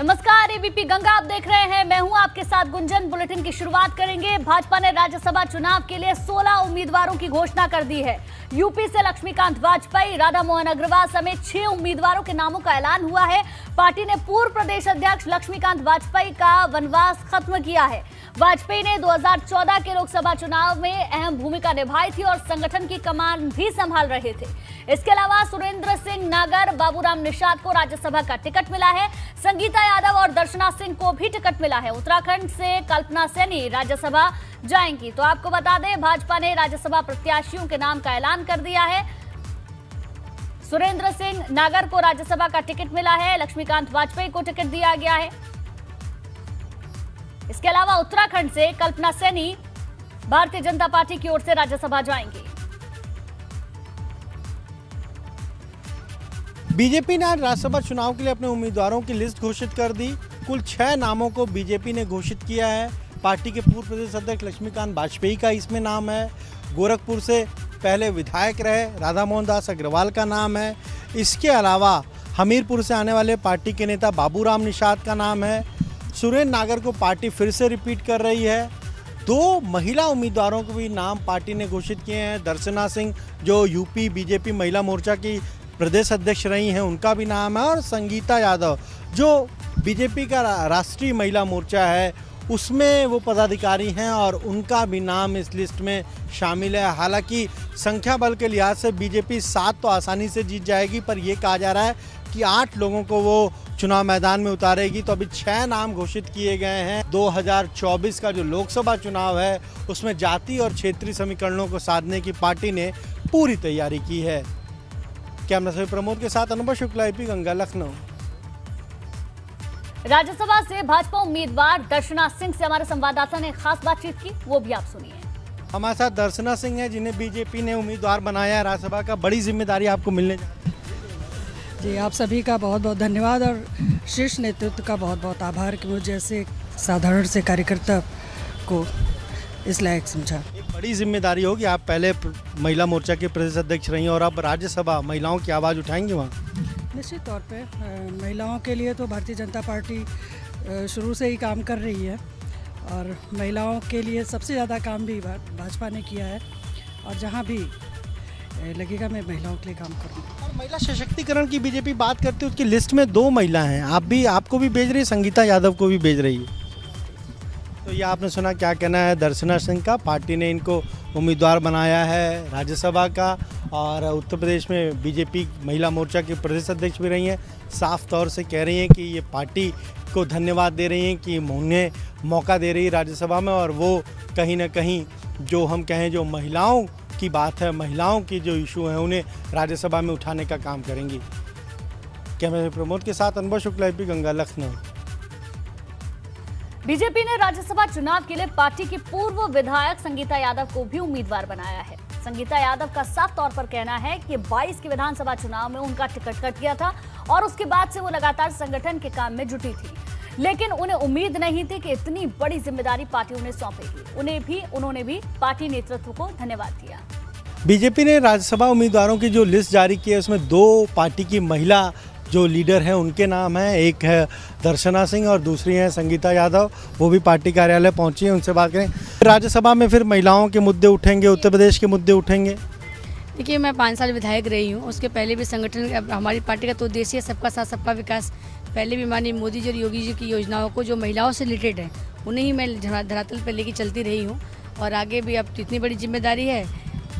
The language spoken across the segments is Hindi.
नमस्कार, एबीपी गंगा आप देख रहे हैं। मैं हूं आपके साथ गुंजन। बुलेटिन की शुरुआत करेंगे। भाजपा ने राज्यसभा चुनाव के लिए 16 उम्मीदवारों की घोषणा कर दी है। यूपी से लक्ष्मीकांत वाजपेयी, राधा मोहन अग्रवाल समेत 6 उम्मीदवारों के नामों का ऐलान हुआ है। पार्टी ने पूर्व प्रदेश अध्यक्ष लक्ष्मीकांत वाजपेयी का वनवास खत्म किया है। वाजपेयी ने 2014 के लोकसभा चुनाव में अहम भूमिका निभाई थी और संगठन की कमान भी संभाल रहे थे। इसके अलावा सुरेंद्र सिंह नागर, बाबूराम निषाद को राज्यसभा का टिकट मिला है। संगीता यादव और दर्शना सिंह को भी टिकट मिला है। उत्तराखंड से कल्पना सैनी राज्यसभा जाएंगी। तो आपको बता दें, भाजपा ने राज्यसभा प्रत्याशियों के नाम का ऐलान कर दिया है। सुरेंद्र सिंह नागर को राज्यसभा का टिकट मिला है। लक्ष्मीकांत वाजपेयी को टिकट दिया गया है। इसके अलावा उत्तराखंड से कल्पना सैनी भारतीय जनता पार्टी की ओर से राज्यसभा जाएंगी। बीजेपी ने आज राज्यसभा चुनाव के लिए अपने उम्मीदवारों की लिस्ट घोषित कर दी। कुल 6 नामों को बीजेपी ने घोषित किया है। पार्टी के पूर्व प्रदेश अध्यक्ष लक्ष्मीकांत वाजपेयी का इसमें नाम है। गोरखपुर से पहले विधायक रहे राधा मोहन दास अग्रवाल का नाम है। इसके अलावा हमीरपुर से आने वाले पार्टी के नेता बाबूराम निषाद का नाम है। सुरेंद्र नागर को पार्टी फिर से रिपीट कर रही है। 2 महिला उम्मीदवारों को भी नाम पार्टी ने घोषित किए हैं। दर्शना सिंह जो यूपी बीजेपी महिला मोर्चा की प्रदेश अध्यक्ष रही हैं, उनका भी नाम है। और संगीता यादव जो बीजेपी का राष्ट्रीय महिला मोर्चा है उसमें वो पदाधिकारी हैं और उनका भी नाम इस लिस्ट में शामिल है। हालांकि संख्या बल के लिहाज से बीजेपी 7 तो आसानी से जीत जाएगी, पर यह कहा जा रहा है कि 8 लोगों को वो चुनाव मैदान में उतारेगी। तो अभी 6 नाम घोषित किए गए हैं। 2024 का जो लोकसभा चुनाव है उसमें जाति और क्षेत्रीय समीकरणों को साधने की पार्टी ने पूरी तैयारी की है। कैमरा से प्रमोद के साथ अनुभव शुक्ला, एबीपी गंगा, लखनऊ। राज्यसभा से भाजपा उम्मीदवार दर्शना सिंह से हमारे संवाददाता ने खास बातचीत की, वो भी आप सुनिए। हमारे साथ दर्शना सिंह है जिन्हें बीजेपी ने उम्मीदवार बनाया है राज्यसभा का। बड़ी जिम्मेदारी आपको मिलने जा रही है। जी, आप सभी का बहुत बहुत धन्यवाद और शीर्ष नेतृत्व का बहुत बहुत आभार कि मुझे जैसे साधारण से कार्यकर्ता को इस लायक समझा। एक बड़ी जिम्मेदारी होगी। आप पहले महिला मोर्चा के प्रदेश अध्यक्ष रही और अब राज्यसभा महिलाओं की आवाज़ उठाएंगे वहाँ। निश्चित तौर पे महिलाओं के लिए तो भारतीय जनता पार्टी शुरू से ही काम कर रही है और महिलाओं के लिए सबसे ज़्यादा काम भी भाजपा ने किया है और जहाँ भी लगेगा मैं महिलाओं के लिए काम करूँगा। और महिला सशक्तिकरण की बीजेपी बात करती है, उसकी लिस्ट में 2 महिला हैं। आपको भी भेज रही है, संगीता यादव को भी भेज रही है। तो ये आपने सुना, क्या कहना है दर्शना सिंह का। पार्टी ने इनको उम्मीदवार बनाया है राज्यसभा का और उत्तर प्रदेश में बीजेपी महिला मोर्चा के प्रदेश अध्यक्ष भी रही हैं। साफ तौर से कह रही हैं कि ये पार्टी को धन्यवाद दे रही हैं कि उन्हें मौका दे रही है राज्यसभा में और वो कहीं ना कहीं जो हम कहें जो महिलाओं की बात है, महिलाओं की जो इशू हैं उन्हें राज्यसभा में उठाने का काम करेंगी। कैमरा प्रमोद के साथ अनुभव शुक्ला, एबीपी गंगा, लखनऊ। बीजेपी ने राज्यसभा चुनाव के लिए पार्टी की पूर्व विधायक संगीता यादव को भी उम्मीदवार बनाया है। संगीता यादव का साफ तौर पर कहना है कि 22 के विधानसभा चुनाव में उनका टिकट कट गया था और उसके बाद से वो लगातार संगठन के काम में जुटी थी, लेकिन उन्हें उम्मीद नहीं थी कि इतनी बड़ी जिम्मेदारी पार्टी उन्हें सौंपेगी। उन्होंने भी पार्टी नेतृत्व को धन्यवाद दिया। बीजेपी ने राज्यसभा उम्मीदवारों की जो लिस्ट जारी की है उसमें 2 पार्टी की महिला जो लीडर हैं उनके नाम हैं। एक है दर्शना सिंह और दूसरी हैं संगीता यादव। वो भी पार्टी कार्यालय पहुंची हैं, उनसे बात करें। राज्यसभा में फिर महिलाओं के मुद्दे उठेंगे, उत्तर प्रदेश के मुद्दे उठेंगे। देखिए, मैं 5 साल विधायक रही हूँ। उसके पहले भी संगठन, हमारी पार्टी का तो उद्देश्य है सबका साथ सबका विकास। पहले भी माननीय मोदी जी और योगी जी की योजनाओं को जो महिलाओं से रिलेटेड है उन्हें ही मैं धरातल पर लेके चलती रही हूँ और आगे भी अब इतनी बड़ी जिम्मेदारी है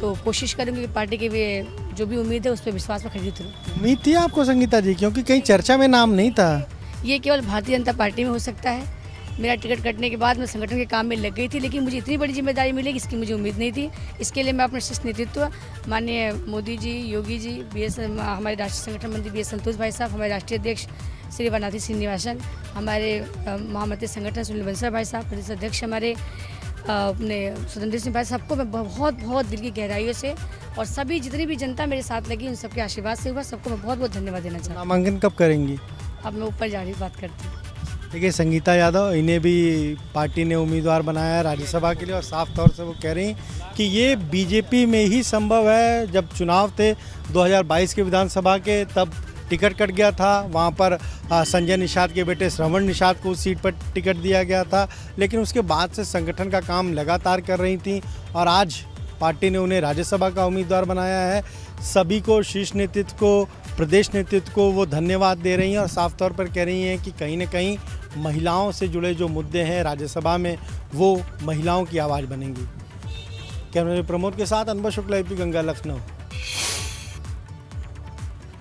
तो कोशिश करूँगी कि पार्टी के भी जो भी उम्मीद है उस पर विश्वास में खड़ी करूँ। उम्मीद थी आपको संगीता जी, क्योंकि कहीं चर्चा में नाम नहीं था। ये केवल भारतीय जनता पार्टी में हो सकता है। मेरा टिकट कटने के बाद मैं संगठन के काम में लग गई थी, लेकिन मुझे इतनी बड़ी जिम्मेदारी मिलेगी इसकी मुझे उम्मीद नहीं थी। इसके लिए मैं अपने शीर्ष नेतृत्व माननीय मोदी जी, योगी जी, हमारे राष्ट्रीय संगठन मंत्री BS संतोष भाई साहब, हमारे राष्ट्रीय अध्यक्ष श्री वनाथी श्रीनिवासन, हमारे महामंत्री संगठन सुनील बंसल भाई साहब, प्रदेश अध्यक्ष हमारे अपने सुरेंद्र सिंह भाई, सबको मैं बहुत दिल की गहराइयों से और सभी जितनी भी जनता मेरे साथ लगी उन सबके आशीर्वाद से हुआ, सबको मैं बहुत धन्यवाद देना चाहूँगा। नामांकन कब करेंगी? अब मैं ऊपर जा रही बात करती हूँ। देखिए, संगीता यादव, इन्हें भी पार्टी ने उम्मीदवार बनाया है राज्यसभा के लिए और साफ तौर से वो कह रही कि ये बीजेपी में ही संभव है। जब चुनाव थे 2022 के विधानसभा के, तब टिकट कट गया था। वहाँ पर संजय निषाद के बेटे श्रवण निषाद को उस सीट पर टिकट दिया गया था, लेकिन उसके बाद से संगठन का काम लगातार कर रही थी और आज पार्टी ने उन्हें राज्यसभा का उम्मीदवार बनाया है। सभी को, शीर्ष नेतृत्व को, प्रदेश नेतृत्व को वो धन्यवाद दे रही हैं और साफ तौर पर कह रही हैं कि कहीं न कहीं महिलाओं से जुड़े जो मुद्दे हैं राज्यसभा में, वो महिलाओं की आवाज़ बनेंगी। कैमरे प्रमोद के साथ अनुभव शुक्ला, एपी गंगा, लखनऊ।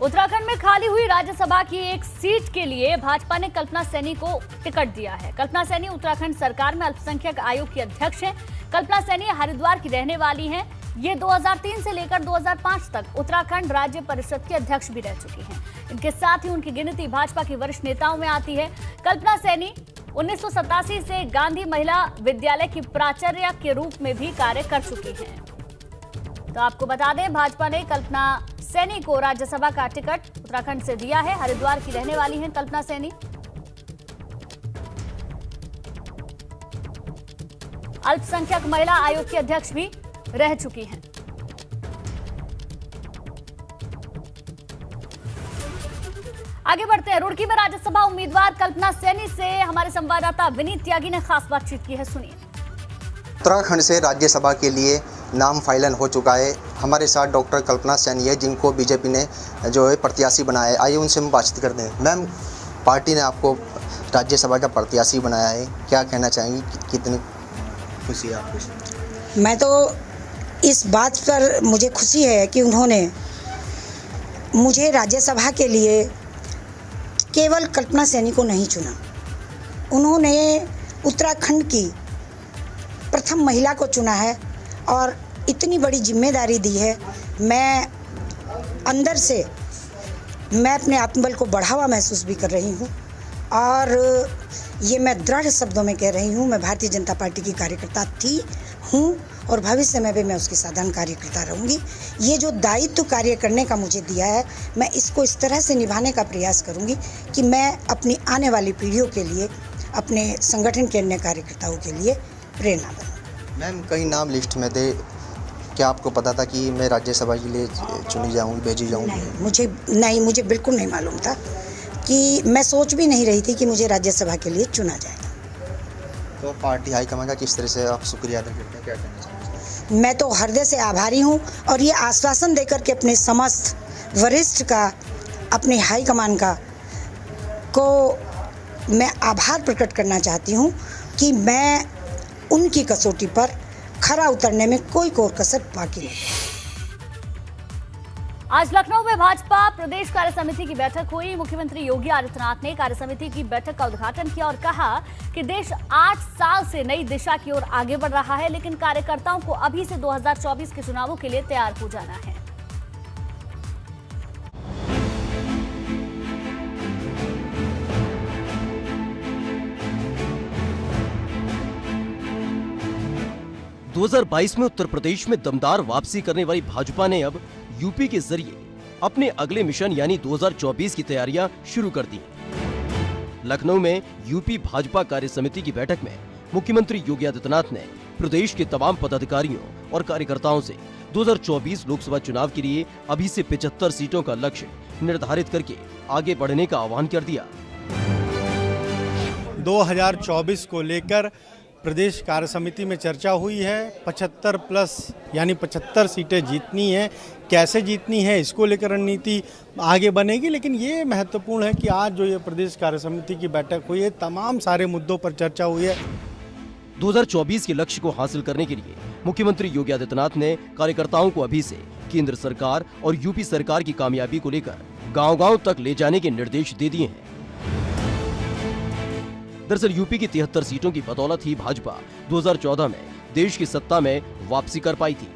उत्तराखंड में खाली हुई राज्यसभा की एक सीट के लिए भाजपा ने कल्पना सैनी को टिकट दिया है। कल्पना सैनी उत्तराखंड सरकार में अल्पसंख्यक आयोग की अध्यक्ष हैं। कल्पना सैनी हरिद्वार की रहने वाली हैं। ये 2003 से लेकर 2005 तक उत्तराखंड राज्य परिषद की अध्यक्ष भी रह चुकी हैं। इनके साथ ही उनकी गिनती भाजपा की वरिष्ठ नेताओं में आती है। कल्पना सैनी 1987 से गांधी महिला विद्यालय की प्राचार्य के रूप में भी कार्य कर चुकी हैं। तो आपको बता दें, भाजपा ने कल्पना सैनी को राज्यसभा का टिकट उत्तराखंड से दिया है। हरिद्वार की रहने वाली हैं कल्पना सैनी। अल्पसंख्यक महिला आयोग की अध्यक्ष भी रह चुकी हैं। आगे बढ़ते हैं। रुड़की में राज्यसभा उम्मीदवार कल्पना सैनी से हमारे संवाददाता विनीत त्यागी ने खास बातचीत की है, सुनिए। उत्तराखंड से राज्यसभा के लिए नाम फाइनल हो चुका है। हमारे साथ डॉक्टर कल्पना सैनी है, जिनको बीजेपी ने जो है प्रत्याशी बनाया है। आइए उनसे हम बातचीत करते हैं। मैम, पार्टी ने आपको राज्यसभा का प्रत्याशी बनाया है, क्या कहना चाहेंगी, कितनी खुशी है आपको? मैं तो इस बात पर मुझे खुशी है कि उन्होंने मुझे राज्यसभा के लिए केवल कल्पना सैनी को नहीं चुना, उन्होंने उत्तराखंड की प्रथम महिला को चुना है और इतनी बड़ी जिम्मेदारी दी है। मैं अंदर से मैं अपने आत्मबल को बढ़ावा महसूस भी कर रही हूँ और ये मैं दृढ़ शब्दों में कह रही हूँ, मैं भारतीय जनता पार्टी की कार्यकर्ता हूँ और भविष्य में भी मैं उसकी साधारण कार्यकर्ता रहूँगी। ये जो दायित्व कार्य करने का मुझे दिया है, मैं इसको इस तरह से निभाने का प्रयास करूँगी कि मैं अपनी आने वाली पीढ़ियों के लिए, अपने संगठन के अन्य कार्यकर्ताओं के लिए प्रेरणा बनूँ। मैम, कई नाम लिस्ट में थे, क्या आपको पता था कि मैं राज्यसभा के लिए चुनी जाऊँगी, भेजी जाऊँगी? मुझे बिल्कुल नहीं मालूम था, कि मैं सोच भी नहीं रही थी कि मुझे राज्यसभा के लिए चुना जाएगा। तो पार्टी हाईकमान का किस तरह से आप शुक्रिया अदा करते हैं, क्या कहना चाहेंगे? मैं तो हृदय से आभारी हूँ और ये आश्वासन देकर के अपने समस्त वरिष्ठ का, अपने हाईकमान का को मैं आभार प्रकट करना चाहती हूँ कि मैं उनकी कसौटी पर खरा उतरने में कोई कोर कसर बाकी नहीं। आज लखनऊ में भाजपा प्रदेश कार्य समिति की बैठक हुई। मुख्यमंत्री योगी आदित्यनाथ ने कार्य समिति की बैठक का उद्घाटन किया और कहा कि देश 8 साल से नई दिशा की ओर आगे बढ़ रहा है, लेकिन कार्यकर्ताओं को अभी से 2024 के चुनावों के लिए तैयार हो जाना है। दो 2022 में उत्तर प्रदेश में दमदार वापसी करने वाली भाजपा ने अब यूपी के जरिए अपने अगले मिशन यानी 2024 की तैयारियां शुरू कर दी। लखनऊ में यूपी भाजपा कार्य समिति की बैठक में मुख्यमंत्री योगी आदित्यनाथ ने प्रदेश के तमाम पदाधिकारियों और कार्यकर्ताओं से 2024 लोकसभा चुनाव के लिए अभी से 75 सीटों का लक्ष्य निर्धारित करके आगे बढ़ने का आह्वान कर दिया। 2024 को लेकर प्रदेश कार्य समिति में चर्चा हुई है। 75 प्लस यानी 75 सीटें जीतनी है। कैसे जीतनी है, इसको लेकर रणनीति आगे बनेगी, लेकिन ये महत्वपूर्ण है कि आज जो ये प्रदेश कार्य समिति की बैठक हुई है, तमाम सारे मुद्दों पर चर्चा हुई है। 2024 के लक्ष्य को हासिल करने के लिए मुख्यमंत्री योगी आदित्यनाथ ने कार्यकर्ताओं को अभी से केंद्र सरकार और यूपी सरकार की कामयाबी को लेकर गांव-गांव तक ले जाने के निर्देश दे दिए हैं। दरअसल यूपी की 73 सीटों की बदौलत ही भाजपा 2014 में देश की सत्ता में वापसी कर पाई थी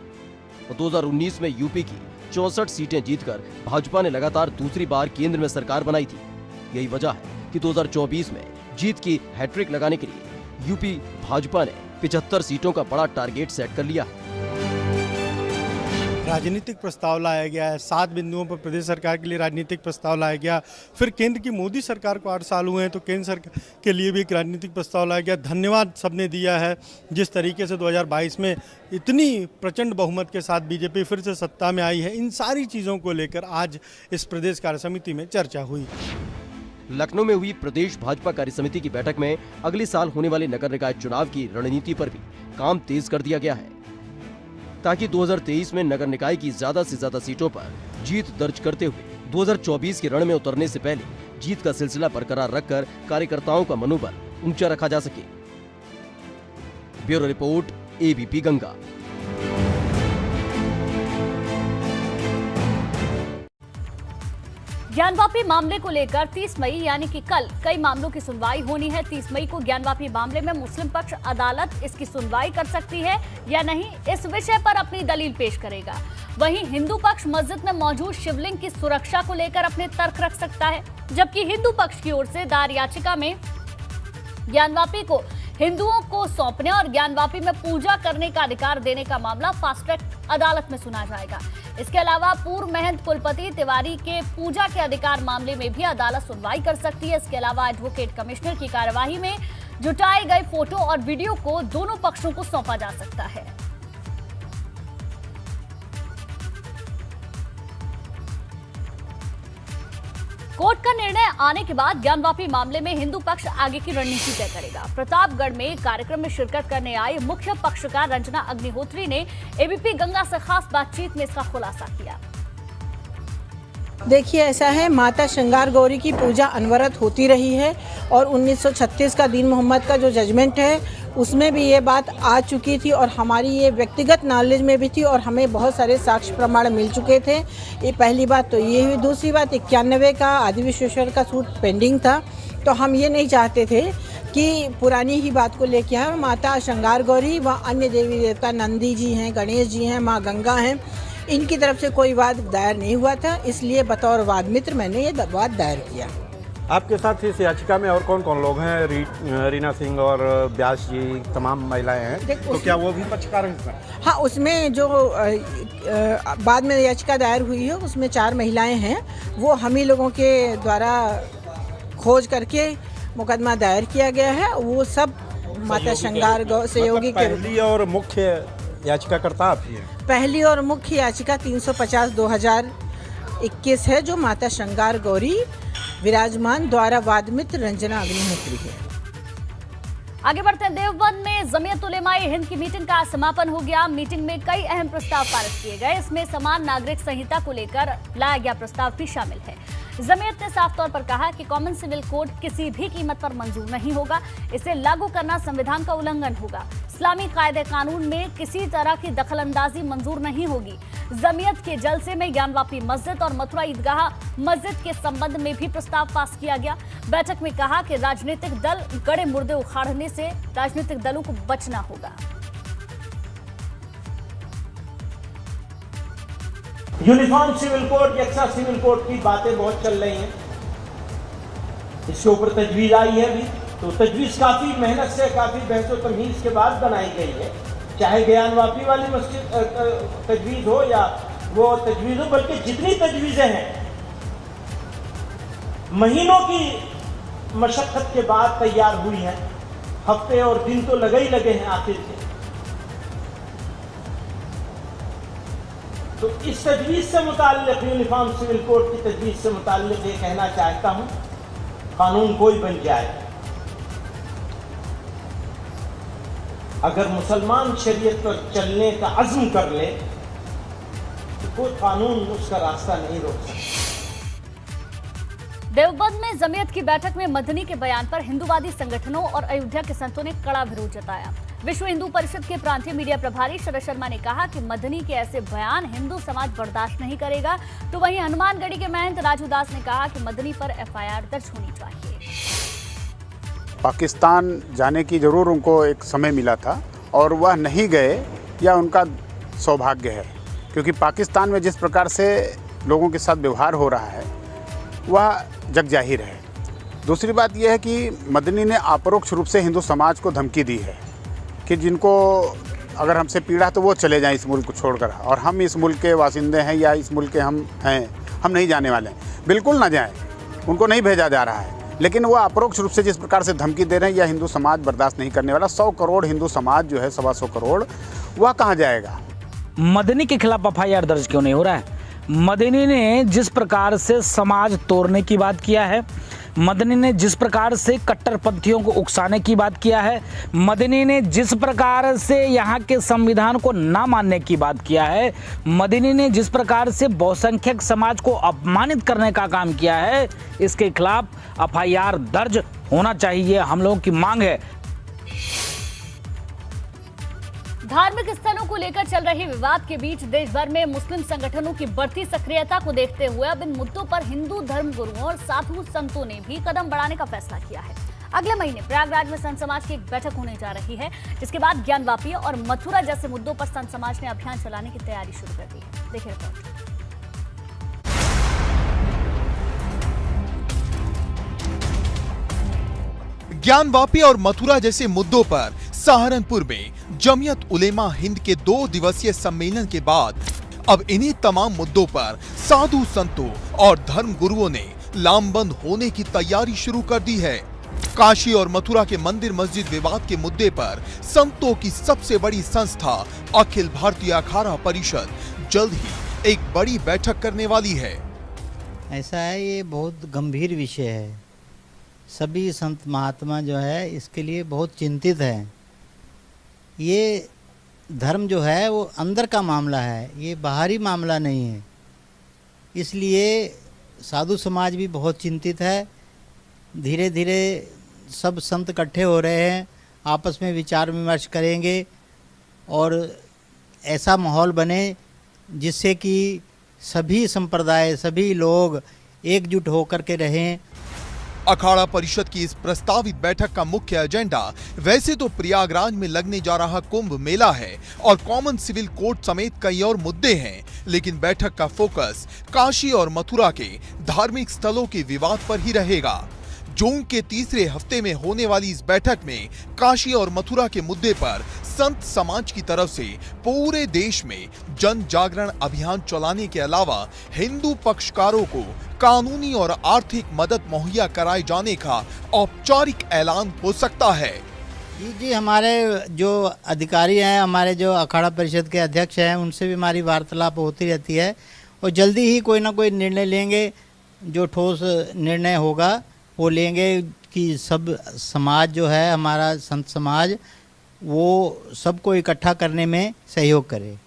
और 2019 में यूपी की 64 सीटें जीतकर भाजपा ने लगातार दूसरी बार केंद्र में सरकार बनाई थी। यही वजह है कि 2024 में जीत की हैट्रिक लगाने के लिए यूपी भाजपा ने 75 सीटों का बड़ा टारगेट सेट कर लिया है। राजनीतिक प्रस्ताव लाया गया है, 7 बिंदुओं पर प्रदेश सरकार के लिए राजनीतिक प्रस्ताव लाया गया। फिर केंद्र की मोदी सरकार को 8 साल हुए हैं तो केंद्र सरकार के लिए भी एक राजनीतिक प्रस्ताव लाया गया। धन्यवाद सबने दिया है जिस तरीके से 2022 में इतनी प्रचंड बहुमत के साथ बीजेपी फिर से सत्ता में आई है। इन सारी चीज़ों को लेकर आज इस प्रदेश कार्य समिति में चर्चा हुई। लखनऊ में हुई प्रदेश भाजपा कार्य समिति की बैठक में अगले साल होने वाले नगर निकाय चुनाव की रणनीति पर भी काम तेज कर दिया गया है ताकि 2023 में नगर निकाय की ज्यादा से ज्यादा सीटों पर जीत दर्ज करते हुए 2024 के रण में उतरने से पहले जीत का सिलसिला बरकरार रखकर कार्यकर्ताओं का मनोबल ऊंचा रखा जा सके। Bureau report, ABP Ganga. Gyanvapi मामले को लेकर 30 मई यानी कि कल कई मामलों की सुनवाई होनी है। 30 मई को ज्ञानवापी मामले में मुस्लिम पक्ष अदालत इसकी सुनवाई कर सकती है या नहीं, इस विषय पर अपनी दलील पेश करेगा। वहीं हिंदू पक्ष मस्जिद में मौजूद शिवलिंग की सुरक्षा को लेकर अपने तर्क रख सकता है, जबकि हिंदू पक्ष की ओर से दायर याचिका में ज्ञानवापी को हिंदुओं को सौंपने और ज्ञानवापी में पूजा करने का अधिकार देने का मामला फास्ट ट्रैक अदालत में सुना जाएगा। इसके अलावा पूर्व महंत कुलपति तिवारी के पूजा के अधिकार मामले में भी अदालत सुनवाई कर सकती है। इसके अलावा एडवोकेट कमिश्नर की कार्यवाही में जुटाए गए फोटो और वीडियो को दोनों पक्षों को सौंपा जा सकता है। कोर्ट का निर्णय आने के बाद ज्ञानवापी मामले में हिंदू पक्ष आगे की रणनीति तय करेगा। प्रतापगढ़ में कार्यक्रम में शिरकत करने आई मुख्य पक्षकार रंजना अग्निहोत्री ने एबीपी गंगा से खास बातचीत में इसका खुलासा किया। देखिए, ऐसा है, माता श्रृंगार गौरी की पूजा अनवरत होती रही है और 1936 का दीन मोहम्मद का जो जजमेंट है उसमें भी ये बात आ चुकी थी और हमारी ये व्यक्तिगत नॉलेज में भी थी और हमें बहुत सारे साक्ष्य प्रमाण मिल चुके थे। ये पहली बात तो ये हुई। दूसरी बात, 91 का आदि विश्वेश्वर का सूट पेंडिंग था, तो हम ये नहीं चाहते थे कि पुरानी ही बात को लेके आए। माता श्रृंगार गौरी व अन्य देवी देवता नंदी जी हैं, गणेश जी हैं, माँ गंगा हैं, इनकी तरफ से कोई वाद दायर नहीं हुआ था, इसलिए बतौर वाद मित्र मैंने ये वाद दायर किया। आपके साथ इस याचिका में और कौन कौन लोग हैं? रीना सिंह और व्यास जी, तमाम महिलाएं हैं, तो क्या वो भी पक्षकार हैं? हाँ, उसमें जो बाद में याचिका दायर हुई है उसमें 4 महिलाएं हैं। वो हम ही लोगों के द्वारा खोज करके मुकदमा दायर किया गया है। वो सब माता श्रृंगार सहयोगी के पहली और मुख्य याचिकाकर्ता आप ही हैं? पहली और मुख्य याचिका 350/2021 है, जो माता श्रृंगार गौरी विराजमान द्वारा वादमित्र रंजना अग्निहोत्री है। आगे बढ़ते हैं। देवबंद में जमीयत उलेमाए हिंद की मीटिंग का समापन हो गया। मीटिंग में कई अहम प्रस्ताव पारित किए गए। इसमें समान नागरिक संहिता को लेकर लाया गया प्रस्ताव भी शामिल है। जमीयत ने साफ तौर पर कहा कि कॉमन सिविल कोड किसी भी कीमत पर मंजूर नहीं होगा, इसे लागू करना संविधान का उल्लंघन होगा। इस्लामी कायदे कानून में किसी तरह की दखलंदाजी मंजूर नहीं होगी। जमीयत के जलसे में ज्ञानवापी मस्जिद और मथुरा ईदगाह मस्जिद के संबंध में भी प्रस्ताव पास किया गया। बैठक में कहा कि राजनीतिक दल गड़े मुर्दे उखाड़ने से राजनीतिक दलों को बचना होगा। यूनिफॉर्म सिविल कोड, यकसा सिविल कोड की बातें बहुत चल रही हैं। इसके ऊपर तजवीज़ आई है भी, तो तजवीज़ काफ़ी मेहनत से, काफ़ी बहस व तमीज़ के बाद बनाई गई है। चाहे ज्ञानवापी वाली मस्जिद तजवीज़ हो या वो तजवीज़ हो, बल्कि जितनी तजवीज़ें हैं महीनों की मशक्क़त के बाद तैयार हुई हैं। हफ्ते और दिन तो लगे ही लगे हैं आखिर से। तो इस तजवीज़ से मुताल्लिक़, यूनिफॉर्म सिविल कोड की तजवीज़ से मुताल्लिक़ ये कहना चाहता हूँ, कानून कोई बन जाए, अगर मुसलमान शरीयत पर चलने का अज़्म कर ले तो कोई कानून उसका रास्ता नहीं रोक सकता। देवबंद में जमीयत की बैठक में मदनी के बयान पर हिंदूवादी संगठनों और अयोध्या के संतों ने कड़ा विरोध जताया। विश्व हिंदू परिषद के प्रांतीय मीडिया प्रभारी शरद शर्मा ने कहा कि मदनी के ऐसे बयान हिंदू समाज बर्दाश्त नहीं करेगा। तो वहीं हनुमानगढ़ी के महंत राजू दास ने कहा कि मदनी पर एफआईआर दर्ज होनी चाहिए। पाकिस्तान जाने की जरूर उनको एक समय मिला था और वह नहीं गए, या उनका सौभाग्य है, क्योंकि पाकिस्तान में जिस प्रकार से लोगों के साथ व्यवहार हो रहा है वह जग जाहिर है। दूसरी बात यह है कि मदनी ने अपरोक्ष रूप से हिंदू समाज को धमकी दी है कि जिनको अगर हमसे पीड़ा तो वो चले जाएं इस मुल्क को छोड़कर, और हम इस मुल्क के वासिंदे हैं या इस मुल्क के हम हैं, हम नहीं जाने वाले हैं। बिल्कुल ना जाएं, उनको नहीं भेजा जा रहा है। लेकिन वो अप्रोक्ष रूप से जिस प्रकार से धमकी दे रहे हैं, यह हिंदू समाज बर्दाश्त नहीं करने वाला। 100 करोड़ हिंदू समाज जो है, 125 करोड़, वह कहाँ जाएगा। मदनी के खिलाफ एफआईआर दर्ज क्यों नहीं हो रहा है? मदनी ने जिस प्रकार से समाज तोड़ने की बात किया है, मदनी ने जिस प्रकार से कट्टरपंथियों को उकसाने की बात किया है, मदनी ने जिस प्रकार से यहाँ के संविधान को ना मानने की बात किया है, मदनी ने जिस प्रकार से बहुसंख्यक समाज को अपमानित करने का काम किया है, इसके खिलाफ एफआईआर दर्ज होना चाहिए, हम लोगों की मांग है। धार्मिक स्थलों को लेकर चल रहे विवाद के बीच देश भर में मुस्लिम संगठनों की बढ़ती सक्रियता को देखते हुए अब इन मुद्दों पर हिंदू धर्म गुरुओं और साधु संतों ने भी कदम बढ़ाने का फैसला किया है। अगले महीने प्रयागराज में संत समाज की एक बैठक होने जा रही है, जिसके बाद ज्ञानवापी और मथुरा जैसे मुद्दों पर संत समाज ने अभियान चलाने की तैयारी शुरू कर दी है। देखिए रिपोर्ट। ज्ञानवापी और मथुरा जैसे मुद्दों पर सहारनपुर में जमियत उलेमा हिंद के 2 दिवसीय सम्मेलन के बाद अब इन्हीं तमाम मुद्दों पर साधु संतों और धर्म गुरुओं ने लामबंद होने की तैयारी शुरू कर दी है। काशी और मथुरा के मंदिर मस्जिद विवाद के मुद्दे पर संतों की सबसे बड़ी संस्था अखिल भारतीय अखाड़ा परिषद जल्द ही एक बड़ी बैठक करने वाली है। ऐसा है, ये बहुत गंभीर विषय है। सभी संत महात्मा जो है इसके लिए बहुत चिंतित हैं। ये धर्म जो है वो अंदर का मामला है, ये बाहरी मामला नहीं है। इसलिए साधु समाज भी बहुत चिंतित है। धीरे धीरे सब संत इकट्ठे हो रहे हैं, आपस में विचार विमर्श करेंगे और ऐसा माहौल बने जिससे कि सभी संप्रदाय, सभी लोग एकजुट होकर के रहें। अखाड़ा परिषद की इस प्रस्तावित बैठक का मुख्य एजेंडा वैसे तो प्रयागराज में लगने जा रहा कुंभ मेला है और कॉमन सिविल कोड समेत कई और मुद्दे हैं, लेकिन बैठक का फोकस काशी और मथुरा के धार्मिक स्थलों के विवाद पर ही रहेगा। जून के तीसरे हफ्ते में होने वाली इस बैठक में काशी और मथुरा के मुद्दे पर संत समाज की तरफ से पूरे देश में जन जागरण अभियान चलाने के अलावा हिंदू पक्षकारों को कानूनी और आर्थिक मदद मुहैया कराए जाने का औपचारिक ऐलान हो सकता है। जी, हमारे जो अधिकारी हैं, हमारे जो अखाड़ा परिषद के अध्यक्ष हैं, उनसे भी हमारी वार्तालाप होती रहती है और जल्दी ही कोई ना कोई निर्णय लेंगे। जो ठोस निर्णय होगा वो लेंगे कि सब समाज जो है, हमारा संत समाज, वो सबको इकट्ठा करने में सहयोग करे।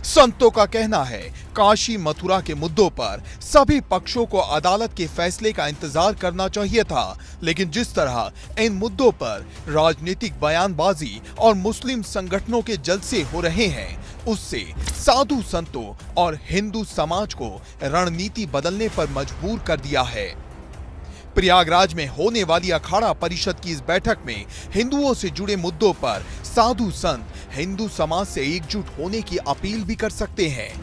संतों का कहना है काशी मथुरा के मुद्दों पर सभी पक्षों को अदालत के फैसले का इंतजार करना चाहिए था, लेकिन जिस तरह इन मुद्दों पर राजनीतिक बयानबाजी और मुस्लिम संगठनों के जलसे हो रहे हैं, उससे साधु संतों और हिंदू समाज को रणनीति बदलने पर मजबूर कर दिया है। प्रयागराज में होने वाली अखाड़ा परिषद की इस बैठक में हिंदुओं से जुड़े मुद्दों पर साधु संत हिंदू समाज से एकजुट होने की अपील भी कर सकते हैं।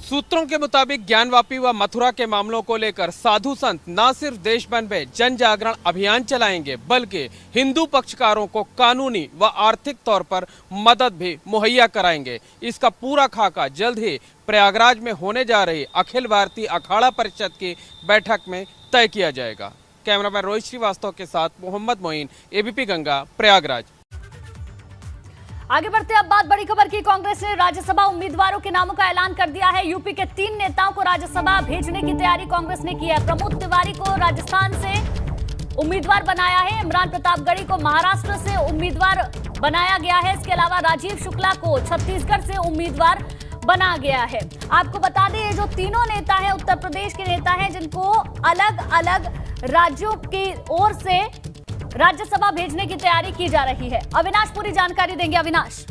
सूत्रों के मुताबिक ज्ञानवापी व मथुरा के मामलों को लेकर साधु संत न सिर्फ देश भर में जन जागरण अभियान चलाएंगे, बल्कि हिंदू पक्षकारों को कानूनी व आर्थिक तौर पर मदद भी मुहैया कराएंगे। इसका पूरा खाका जल्द ही प्रयागराज में होने जा रही अखिल भारतीय अखाड़ा परिषद की बैठक में तय किया जाएगा। कैमरामैन रोहित श्रीवास्तव के साथ मोहम्मद मोइन, एबीपी गंगा, प्रयागराज। आगे बढ़ते अब बात बड़ी खबर की। कांग्रेस ने राज्यसभा उम्मीदवारों के नामों का ऐलान कर दिया है। यूपी के 3 नेताओं को राज्यसभा भेजने की तैयारी कांग्रेस ने की है। प्रमोद तिवारी को राजस्थान से उम्मीदवार बनाया है। इमरान प्रतापगढ़ी को महाराष्ट्र से उम्मीदवार बनाया गया है। इसके अलावा राजीव शुक्ला को छत्तीसगढ़ से उम्मीदवार बना गया है। आपको बता दें, ये जो तीनों नेता हैं उत्तर प्रदेश के नेता हैं, जिनको अलग अलग राज्यों की ओर से राज्यसभा भेजने की तैयारी की जा रही है। अविनाश पूरी जानकारी देंगे। अविनाश।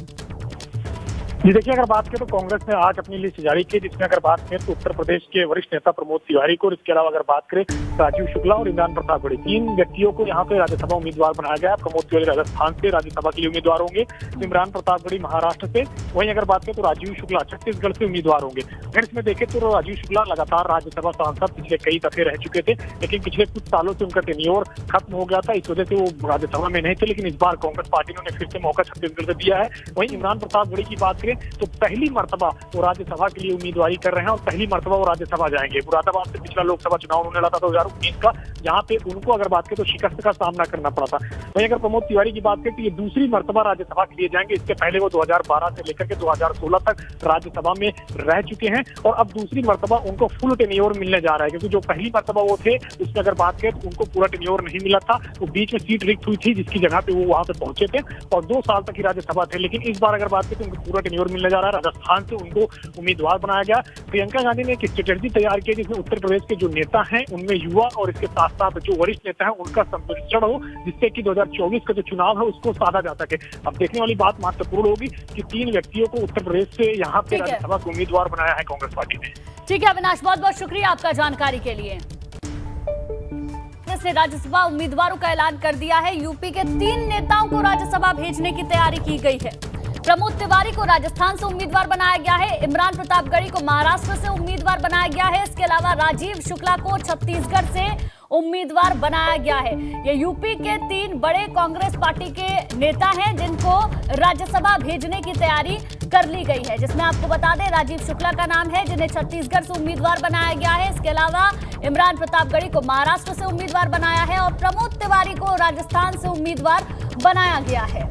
जी देखिए, अगर बात करें तो कांग्रेस ने आज अपनी लिस्ट जारी की, जिसमें अगर बात करें तो उत्तर प्रदेश के वरिष्ठ नेता प्रमोद तिवारी को और इसके अलावा अगर बात करें राजीव शुक्ला और इमरान प्रतापगढ़ी, 3 व्यक्तियों को यहाँ पे राज्यसभा उम्मीदवार बनाया गया है। प्रमोद तिवारी राजस्थान से राज्यसभा के लिए उम्मीदवार होंगे, इमरान प्रतापगढ़ी महाराष्ट्र से, वहीं अगर बात करें तो राजीव शुक्ला छत्तीसगढ़ से उम्मीदवार होंगे। अगर इसमें देखें तो राजीव शुक्ला लगातार राज्यसभा सांसद पिछले कई दफे रह चुके थे, लेकिन पिछले कुछ सालों से उनका टेन्योर खत्म हो गया था, इस वजह से वो राज्यसभा में नहीं थे। लेकिन इस बार कांग्रेस पार्टी ने उन्हें फिर से मौका छत्तीसगढ़ से दिया है। वहीं इमरान प्रतापगढ़ी की बात करें तो पहली मर्तबा वो राज्यसभा के लिए उम्मीदवारी कर रहे हैं और पहली मर्तबा वो राज्यसभा जाएंगे। मुरादाबाद से पिछला लोकसभा चुनाव उन्होंने लड़ा था 2019 का, जहां पे उनको अगर बात करें तो शिकस्त का सामना करना पड़ा था। वहीं अगर प्रमोद तिवारी की बात करें तो ये दूसरी मर्तबा राज्यसभा के लिए जाएंगे। इसके पहले वो 2012 से लेकर के 2016 तक राज्यसभा में रह चुके हैं और अब दूसरी मर्तबा उनको फुल टेन्योर मिलने जा रहा है, क्योंकि जो पहली मर्तबा वो थे उसमें अगर बात करें तो उनको पूरा टेन्योर नहीं मिला था। वो बीच में सीट रिक्त हुई थी जिसकी जगह पे वो वहां पे पहुंचे थे और 2 साल तक ही राज्यसभा थे। लेकिन इस बार अगर बात करें तो उनको पूरा टेन्योर मिलने जा रहा है। राजस्थान से उनको उम्मीदवार बनाया गया। प्रियंका गांधी ने एक स्ट्रेटेजी तैयार की जिसमें उत्तर प्रदेश के जो नेता हैं उनमें युवा और इसके साथ साथ जो वरिष्ठ नेता हैं उनका सम्मिश्रण हो, जिससे कि 2024 का जो चुनाव है उसको साधा जा सके। अब देखने वाली बात महत्वपूर्ण होगी कि 3 व्यक्तियों को उत्तर प्रदेश से यहाँ पे राज्यसभा का उम्मीदवार बनाया है कांग्रेस पार्टी ने। ठीक है अविनाश, बहुत बहुत शुक्रिया आपका जानकारी के लिए। कांग्रेस ने राज्यसभा उम्मीदवारों का ऐलान कर दिया है। यूपी के 3 नेताओं को राज्यसभा भेजने की तैयारी की गई है। प्रमोद तिवारी को राजस्थान से उम्मीदवार बनाया गया है, इमरान प्रतापगढ़ी को महाराष्ट्र से उम्मीदवार बनाया गया है, इसके अलावा राजीव शुक्ला को छत्तीसगढ़ से उम्मीदवार बनाया गया है। ये यूपी के 3 बड़े कांग्रेस पार्टी के नेता हैं जिनको राज्यसभा भेजने की तैयारी कर ली गई है, जिसमें आपको बता दें राजीव शुक्ला का नाम है जिन्हें छत्तीसगढ़ से उम्मीदवार बनाया गया है। इसके अलावा इमरान प्रतापगढ़ी को महाराष्ट्र से उम्मीदवार बनाया है और प्रमोद तिवारी को राजस्थान से उम्मीदवार बनाया गया है।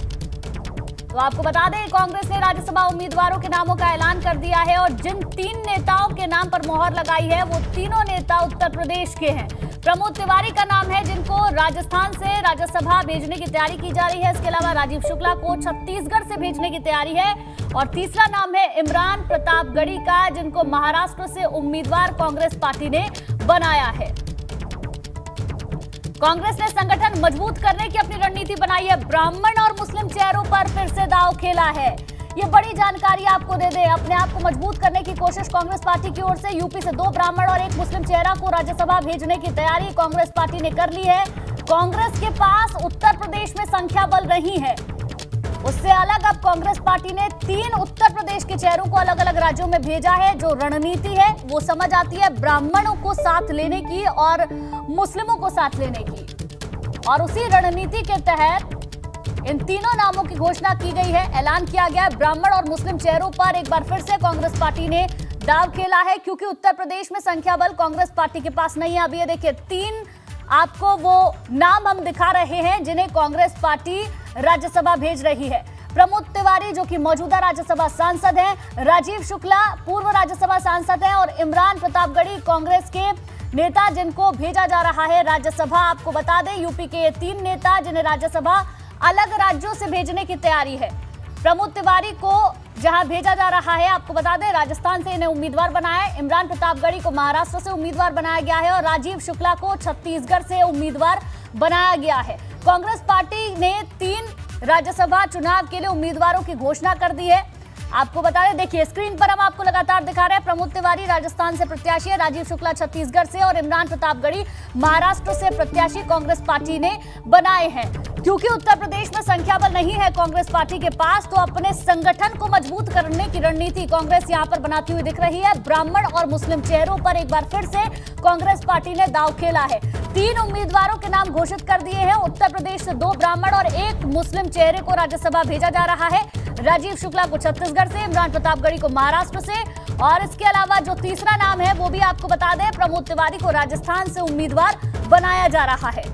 तो आपको बता दें कांग्रेस ने राज्यसभा उम्मीदवारों के नामों का ऐलान कर दिया है और जिन 3 नेताओं के नाम पर मोहर लगाई है वो तीनों नेता उत्तर प्रदेश के हैं। प्रमोद तिवारी का नाम है जिनको राजस्थान से राज्यसभा भेजने की तैयारी की जा रही है। इसके अलावा राजीव शुक्ला को छत्तीसगढ़ से भेजने की तैयारी है और तीसरा नाम है इमरान प्रतापगढ़ी का, जिनको महाराष्ट्र से उम्मीदवार कांग्रेस पार्टी ने बनाया है। कांग्रेस ने संगठन मजबूत करने की अपनी रणनीति बनाई है। ब्राह्मण और मुस्लिम चेहरों पर फिर से दांव खेला है। ये बड़ी जानकारी आपको दे दें। अपने आप को मजबूत करने की कोशिश कांग्रेस पार्टी की ओर से यूपी से 2 ब्राह्मण और 1 मुस्लिम चेहरा को राज्यसभा भेजने की तैयारी कांग्रेस पार्टी ने कर ली है। कांग्रेस के पास उत्तर प्रदेश में संख्या बल नहीं है, उससे अलग अब कांग्रेस पार्टी ने 3 उत्तर प्रदेश के चेहरों को अलग अलग राज्यों में भेजा है। जो रणनीति है वो समझ आती है ब्राह्मणों को साथ लेने की और मुस्लिमों को साथ लेने की, और उसी रणनीति के तहत इन तीनों नामों की घोषणा की गई है। ऐलान किया गया है ब्राह्मण और मुस्लिम चेहरों पर एक बार फिर से कांग्रेस पार्टी ने दांव खेला है, क्योंकि उत्तर प्रदेश में संख्या बल कांग्रेस पार्टी के पास नहीं है। अब ये देखिए 3 आपको वो नाम हम दिखा रहे हैं जिन्हें कांग्रेस पार्टी राज्यसभा भेज रही है। प्रमोद तिवारी जो कि मौजूदा राज्यसभा सांसद हैं, राजीव शुक्ला पूर्व राज्यसभा सांसद हैं और इमरान प्रतापगढ़ी कांग्रेस के नेता जिनको भेजा जा रहा है राज्यसभा। आपको बता दें यूपी के 3 नेता जिन्हें राज्यसभा अलग राज्यों से भेजने की तैयारी है। प्रमोद तिवारी को जहां भेजा जा रहा है, आपको बता दें राजस्थान से इन्हें उम्मीदवार बनाया है, इमरान प्रतापगढ़ी को महाराष्ट्र से उम्मीदवार बनाया गया है और राजीव शुक्ला को छत्तीसगढ़ से उम्मीदवार बनाया गया है। कांग्रेस पार्टी ने 3 राज्यसभा चुनाव के लिए उम्मीदवारों की घोषणा कर दी है। आपको बता दें, देखिए स्क्रीन पर हम आपको लगातार दिखा रहे हैं। प्रमोद तिवारी राजस्थान से प्रत्याशी है, राजीव शुक्ला छत्तीसगढ़ से और इमरान प्रतापगढ़ी महाराष्ट्र से प्रत्याशी कांग्रेस पार्टी ने बनाए हैं। क्योंकि उत्तर प्रदेश में संख्या बल नहीं है कांग्रेस पार्टी के पास, तो अपने संगठन को मजबूत करने की रणनीति कांग्रेस यहां पर बनाती हुई दिख रही है। ब्राह्मण और मुस्लिम चेहरों पर एक बार फिर से कांग्रेस पार्टी ने दांव खेला है। 3 उम्मीदवारों के नाम घोषित कर दिए हैं। उत्तर प्रदेश से 2 ब्राह्मण और 1 मुस्लिम चेहरे को राज्यसभा भेजा जा रहा है। राजीव शुक्ला को छत्तीसगढ़ से, इमरान प्रतापगढ़ी को महाराष्ट्र से और इसके अलावा जो तीसरा नाम है वो भी आपको बता दें प्रमोद तिवारी को राजस्थान से उम्मीदवार बनाया जा रहा है।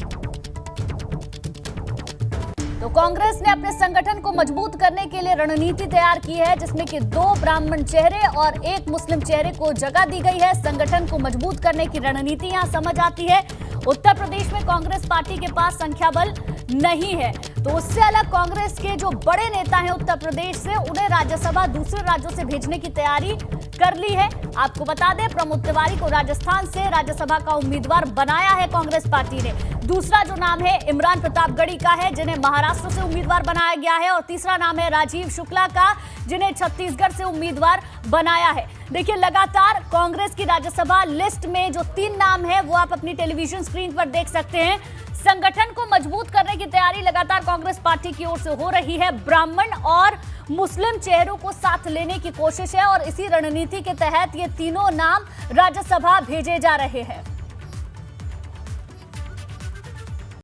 तो कांग्रेस ने अपने संगठन को मजबूत करने के लिए रणनीति तैयार की है, जिसमें कि 2 ब्राह्मण चेहरे और 1 मुस्लिम चेहरे को जगह दी गई है। संगठन को मजबूत करने की रणनीति यहां समझ आती है। उत्तर प्रदेश में कांग्रेस पार्टी के पास संख्या बल नहीं है, तो उससे अलग कांग्रेस के जो बड़े नेता हैं उत्तर प्रदेश से, उन्हें राज्यसभा दूसरे राज्यों से भेजने की तैयारी कर ली है। आपको बता दें, प्रमोद तिवारी को राजस्थान से राज्यसभा का उम्मीदवार बनाया है कांग्रेस पार्टी ने। दूसरा जो नाम है इमरान प्रतापगढ़ी का है, जिन्हें महाराष्ट्र से उम्मीदवार बनाया गया है, और तीसरा नाम है राजीव शुक्ला का, जिन्हें छत्तीसगढ़ से उम्मीदवार बनाया है। देखिए, लगातार कांग्रेस की राज्यसभा लिस्ट में जो 3 नाम है वो आप अपनी टेलीविजन स्क्रीन पर देख सकते हैं। संगठन को मजबूत करने की तैयारी लगातार कांग्रेस पार्टी की ओर से हो रही है। ब्राह्मण और मुस्लिम चेहरों को साथ लेने की कोशिश है और इसी रणनीति के तहत ये तीनों नाम राज्यसभा भेजे जा रहे हैं।